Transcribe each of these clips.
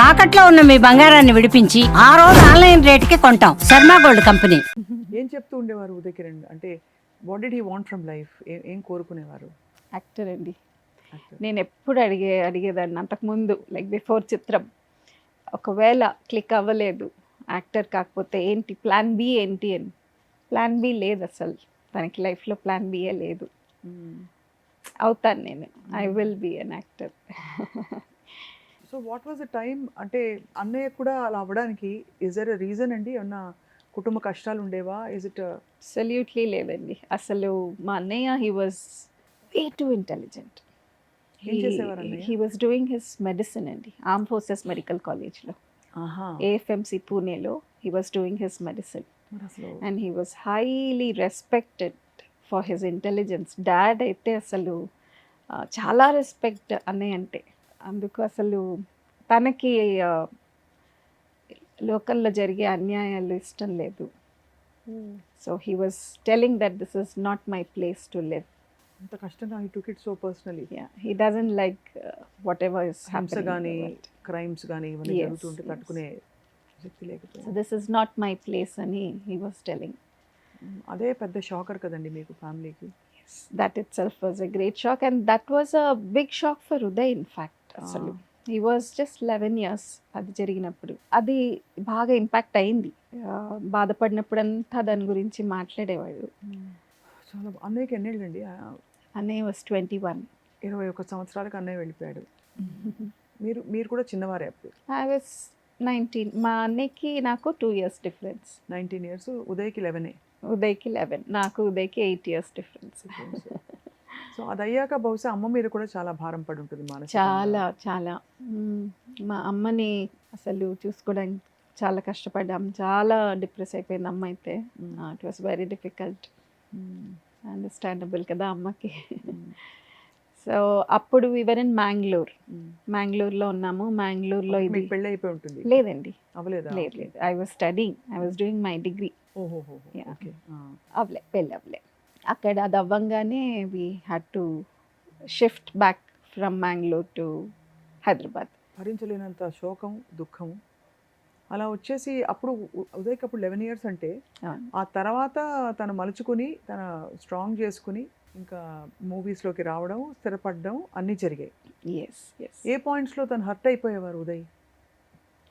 తాకట్లో ఉన్న మీ బంగారాన్ని విడిపించి ఆ రోజు ఆన్లైన్ రేటుకి కొంటాం. Sharma gold company. ఏం చెప్తూ ఉండేవారు ఉదయ్ కిరణ్? అంటే what did he want from life? ఏం కోరుకునేవారు? యాక్టర్ అండి. Actor. నేను ఎప్పుడు అడిగేదాన్ని అంతకుముందు, లైక్ బిఫోర్ చిత్రం, ఒకవేళ క్లిక్ అవ్వలేదు యాక్టర్ కాకపోతే ఏంటి ప్లాన్ బి ఏంటి అని. ప్లాన్ బి లేదు అసలు తనకి లైఫ్లో, ప్లాన్ బియే లేదు. అవుతాను నేను, I will be an actor. So what was the time? అంటే అన్నయ్య కూడా అలా అవ్వడానికి ఇస్ దర్ ఎ రీజన్ అండి? ఏమన్నా కుటుంబ కష్టాలు ఉండేవా? ఇస్ ఇట్ అబ్సల్యూట్లీ లేదండి. అసలు మా అన్నయ్య he was way to intelligent. ఏం చేసేవారు అన్నయ్య? He was doing his medicine అండి, ఆర్మ్ ఫోర్సెస్ మెడికల్ కాలేజ్లో, ఆహా, ఏఎఫ్ఎంసి పూణేలో he was doing his medicine. మరి అసలు and he was highly respected for his intelligence. Dad అయితే అసలు చాలా రెస్పెక్ట్ అన్నయ్య అంటే. అందుకు అసలు తనకి లోకల్లో జరిగే అన్యాయాలు ఇష్టం లేదు. So he was telling that this is not my place to live. అంత కష్టంగా he took it so personally. He doesn't like what ever is హింస కానీ హ్యాపెనింగ్. క్రైమ్స్ కానీ ఇవన్నీ Yes, జరుగుతుంటే yes. తట్టుకునే శక్తి సో లేకపోతే this is not my place అని హీ వాజ్ టెలింగ్. అదే పెద్ద షాకర్ కదండి మీకు ఫ్యామిలీకి. That itself was a great shock, and that was a big shock for Uday, in fact. అసలు he was just 11 years అది జరిగినప్పుడు. అది బాగా ఇంపాక్ట్ అయింది. బాధపడినప్పుడు అంతా దాని గురించి మాట్లాడేవాడు. చాలా అన్నయ్యకి ఎన్నేళ్ళండి? అన్నయ్య వాజ్ 21. 21 సంవత్సరాలకు అన్నయ్య వెళ్ళిపోయాడు. మీరు కూడా చిన్నవారే అప్పుడు. I was 19. మా అన్నయ్యకి నాకు 2 years డిఫరెన్స్. 19 ఇయర్స్, ఉదయ్కి 11. ఉదయ్కి 11, నాకు ఉదయ్కి 8 years డిఫరెన్స్. సో అది అయ్యాక బహుశా అమ్మ మీద కూడా చాలా భారం పడి ఉంటుంది మానసికంగా. చాలా చాలా మా అమ్మని అసలు చూసుకోవడానికి చాలా కష్టపడ్డాం. చాలా డిప్రెస్ అయిపోయింది అమ్మ అయితే. It was very difficult. Understandable కదా అమ్మకి. సో అప్పుడు వివర్ ఇన్ మ్యాంగ్లూర్లో ఉన్నాము. మ్యాంగ్లూర్లో ఇది మీకు పెళ్ళి అయిపోయి ఉంటుంది. లేదండి, అవ్వలేదా? లేదు. I was studying, I was doing my degree. ఓహో, Yeah. ఓకే. అవలే, పెళ్ళి అవ్వలే. అక్కడ అది అవ్వంగానే we had to shift back from Mangalore to Hyderabad. భరించలేనంత శోకం, దుఃఖం అలా వచ్చేసి అప్పుడు ఉదయ్కి అప్పుడు 11 ఇయర్స్ అంటే ఆ తర్వాత తను మలుచుకుని తన స్ట్రాంగ్ చేసుకుని ఇంకా మూవీస్లోకి రావడం, స్థిరపడడం అన్నీ జరిగాయి. Yes yes. ఏ పాయింట్స్లో తను హర్ట్ అయిపోయేవారు ఉదయ్?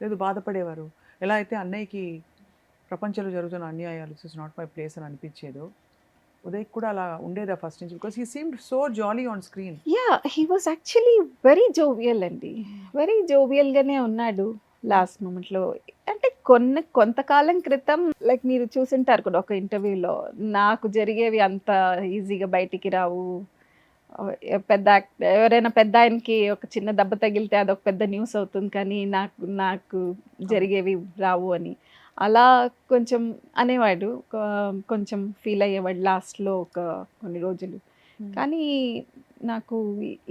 లేదు బాధపడేవారు? ఎలా అయితే అన్నయ్యకి ప్రపంచంలో జరుగుతున్న అన్యాయాలు this is not my place అని అనిపించేదో ఉదయ్ కూడా అలా ఉండేదా ఫస్ట్ నుంచి? Because he seemed so jolly on screen. Yeah, he was actually very jovial అండి. వెరీ జోవియల్గానే ఉన్నాడు లాస్ట్ మూమెంట్లో. అంటే కొంతకాలం క్రితం లైక్ మీరు చూసింటారు కూడా ఒక ఇంటర్వ్యూలో, నాకు జరిగేవి అంత ఈజీగా బయటికి రావు. ఎవరైనా పెద్ద ఆయనకి ఒక చిన్న దెబ్బ తగిలితే అదొక పెద్ద న్యూస్ అవుతుంది, కానీ నాకు జరిగేవి రావు అని అలా కొంచెం అనేవాడు. కొంచెం ఫీల్ అయ్యేవాడు లాస్ట్లో ఒక కొన్ని రోజులు. కానీ నాకు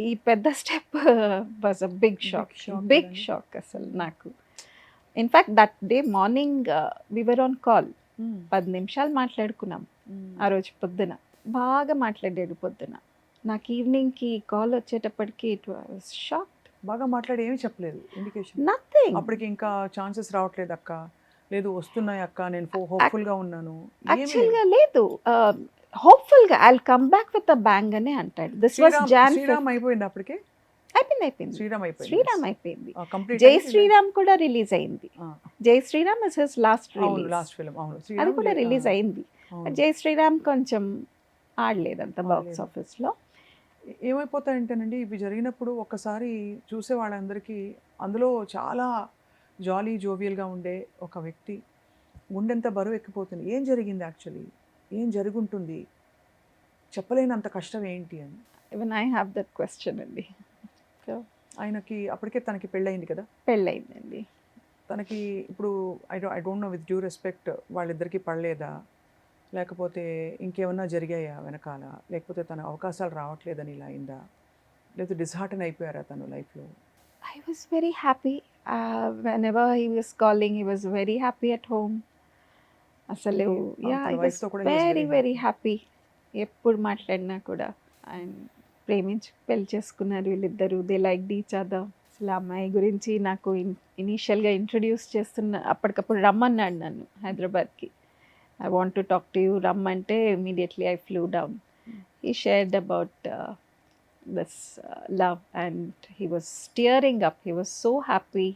ఈ పెద్ద step was a big shock అసలు నాకు. In fact that day morning we were on call. 10 నిమిషాలు మాట్లాడుకున్నాం ఆ రోజు పొద్దున. బాగా మాట్లాడాడు పొద్దున. నాకు ఈవినింగ్కి కాల్ వచ్చేటప్పటికి ఇట్ వాజ్ షాక్. బాగా మాట్లాడి ఏమీ చెప్పలేదు, ఇండికేషన్ నథింగ్. అప్పటికి ఇంకా ఛాన్సెస్ రావట్లేదు అక్క, లేదు వస్తున్నాయి అక్క, నేను హోప్ఫుల్గా ఉన్నాను. యాక్చువల్గా లేదు, హోప్ఫుల్గా I'll come back with a bang అనే అంటాడు. This was John. శ్రీరామ్ అయిపోయింది అప్పటికే. అయిపోయింది. శ్రీరామ్ అయిపోయింది. కంప్లీట్. జై శ్రీరామ్ కూడా రిలీజ్ అయింది. Jai Shriram is his last release. Last film. అవును, అది కూడా రిలీజ్ అయింది. జై శ్రీరామ్ కొంచెం ఆడలేదు అంత బాక్స్ ఆఫీస్లో. ఏమైపోతాయంటేనండి ఇవి జరిగినప్పుడు ఒక్కసారి చూసే వాళ్ళందరికీ అందులో చాలా జాలీ జోవియల్గా ఉండే ఒక వ్యక్తి గుండెంత బరువు ఎక్కిపోతుంది. ఏం జరిగింది యాక్చువల్లీ? ఏం జరుగుంటుంది? చెప్పలేనంత కష్టం ఏంటి అని. Even I have that question అండి. ఆయనకి అప్పటికే తనకి పెళ్ళయింది కదా? పెళ్ళయిందండి. తనకి ఇప్పుడు I don't know, with due respect, వాళ్ళిద్దరికీ పడలేదా, లేకపోతే ఇంకేమన్నా జరిగాయా వెనకాల, లేకపోతే తన అవకాశాలు రావట్లేదని ఇలా అయిందా, లేకపోతే డిస్హార్టన్ అయిపోయారా తను లైఫ్లో? I was very happy. Whenever he was calling, he was very happy at home. అసలు Okay. I తన was wife-తో కూడా he was very very very happy. ఎప్పుడు మాట్లాడినా కూడా ఆయన ప్రేమించి పెళ్లి చేసుకున్నారు వీళ్ళిద్దరు. They like each other. అసలు ఆ అమ్మాయి గురించి నాకు ఇనీషియల్గా ఇంట్రడ్యూస్ చేస్తున్న అప్పటికప్పుడు రమ్మన్నాడు నన్ను హైదరాబాద్కి. I want to talk to you, రమ్మంటే immediately I flew down. He shared about this love and he was steering up, he was so happy.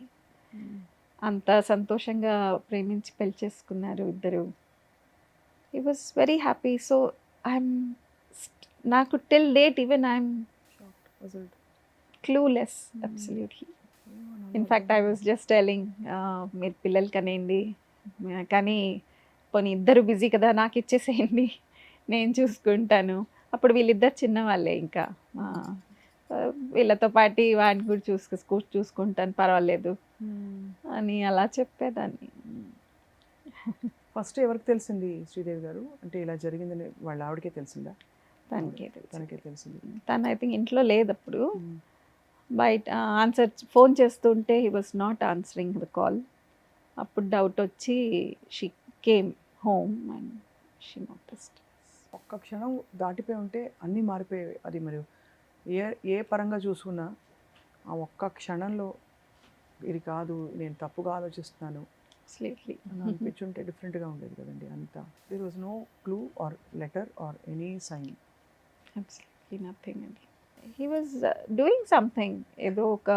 అంత సంతోషంగా ప్రేమించి పెళ్లి చేసుకున్నారు ఇద్దరు. He was very happy. So I'm నాకు till date even I'm clueless, absolutely. In fact, I was just telling, మీరు పిల్లలు కనేయండి, కానీ పోనీ ఇద్దరు బిజీ కదా, నాకు ఇచ్చేసేయండి, నేను చూసుకుంటాను. అప్పుడు వీళ్ళిద్దరు చిన్నవాళ్ళే, ఇంకా వీళ్ళతో పాటు వాడిని కూడా చూసుకుంటాను, పర్వాలేదు అని అలా చెప్పేదాన్ని. ఫస్ట్ ఎవరికి తెలిసింది శ్రీదేవి గారు అంటే ఇలా జరిగిందని? వాళ్ళ ఆవిడకే తెలిసిందా? తనకే తెలిసింది. తను ఐ థింక్ ఇంట్లో లేదు అప్పుడు. బయట ఫోన్ చేస్తుంటే he was not answering the call. అప్పుడు డౌట్ వచ్చి she came home and she noticed. ఒక్క క్షణం దాటిపోయి ఉంటే అన్నీ మారిపోయేవి. అది మరి ఏ పరంగా చూసుకున్నా ఆ ఒక్క క్షణంలో ఇది కాదు, నేను తప్పుగా ఆలోచిస్తున్నాను అని అనిపించుంటే డిఫరెంట్గా ఉండేది కదండి. అంతా there was no clue or letter or any sign. Absolutely nothing. He was doing something. ఏదో ఒక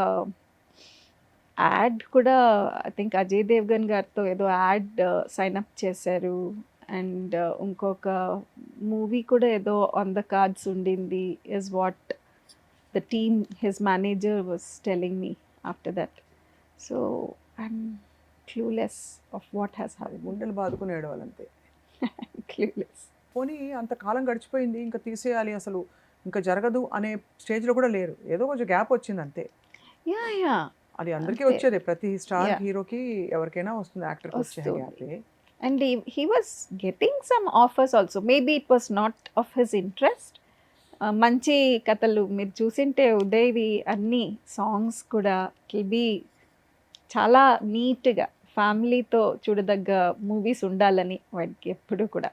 యాడ్ కూడా ఐ థింక్ అజయ్ దేవ్గన్ గారితో ఏదో యాడ్ సైన్ అప్ చేశారు. అండ్ ఇంకొక మూవీ కూడా ఏదో ఆన్ ద కార్డ్స్ ఉండింది is what the team his manager was telling me after that. So I'm clueless of what has happened. గుండెలు బాదుకుని ఏడవాలంతే. క్లూలెస్. పోనీ అంత కాలం గడిచిపోయింది, ఇంకా తీసేయాలి, అసలు ఇంకా జరగదు అనే స్టేజ్లో కూడా లేరు. ఏదో కొంచెం గ్యాప్ వచ్చింది అంతే. యా అది అందరికీ వచ్చేదే, ప్రతి స్టార్ హీరోకి ఎవరికైనా వస్తుంది, యాక్టర్కి వచ్చే గ్యాపే. And he was getting some offers also. Maybe it was not of his interest. మంచి కథలు మీరు చూసింటే ఉదయ్వి అన్ని సాంగ్స్ కూడా ఇట్ బి చాలా నీట్గా ఫ్యామిలీతో చూడదగ్గ మూవీస్ ఉండాలని వాడికి ఎప్పుడు కూడా.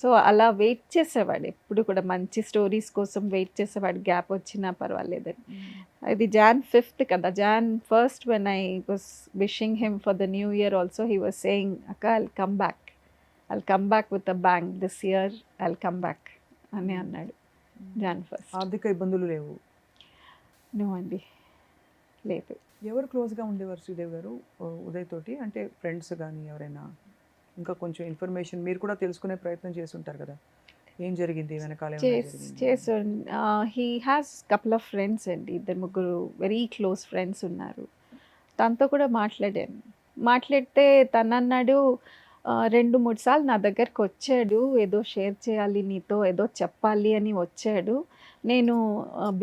సో అలా వెయిట్ చేసేవాడు ఎప్పుడు కూడా, మంచి స్టోరీస్ కోసం వెయిట్ చేసేవాడు, గ్యాప్ వచ్చినా పర్వాలేదని. ఇది Jan 5th కదా, Jan 1st when I was wishing him for the new year also, he was saying, Akka, I'll come back with a bang this year, I'll come back అని అన్నాడు Jan 1st. ఆర్థిక ఇబ్బందులు లేవు? No అండి, లేదు. ఎవరు క్లోజ్గా ఉండేవారు శ్రీదేవి గారు ఉదయ్ తోటి? అంటే ఫ్రెండ్స్ కానీ ఎవరైనా? ఇంకా కొంచెం ఇన్ఫర్మేషన్ మీరు కూడా తెలుసుకునే ప్రయత్నం చేసి ఉంటారు కదా, ఏం జరిగింది వెనకాల? He has couple of friends అండి, ఇద్దరు ముగ్గురు వెరీ క్లోజ్ ఫ్రెండ్స్ ఉన్నారు. తనతో కూడా మాట్లాడితే తను అన్నాడు 2-3 సార్లు నా దగ్గరకు వచ్చాడు, ఏదో షేర్ చేయాలి నీతో, ఏదో చెప్పాలి అని వచ్చాడు. నేను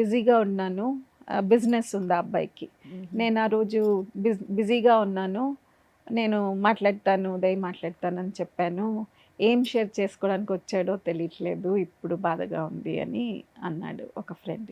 బిజీగా ఉన్నాను, బిజినెస్ ఉంది ఆ అబ్బాయికి, నేను ఆ రోజు బిజీగా ఉన్నాను, నేను మాట్లాడతానని చెప్పాను. ఏం షేర్ చేసుకోవడానికి వచ్చాడో తెలియట్లేదు, ఇప్పుడు బాధగా ఉంది అని అన్నాడు ఒక ఫ్రెండ్.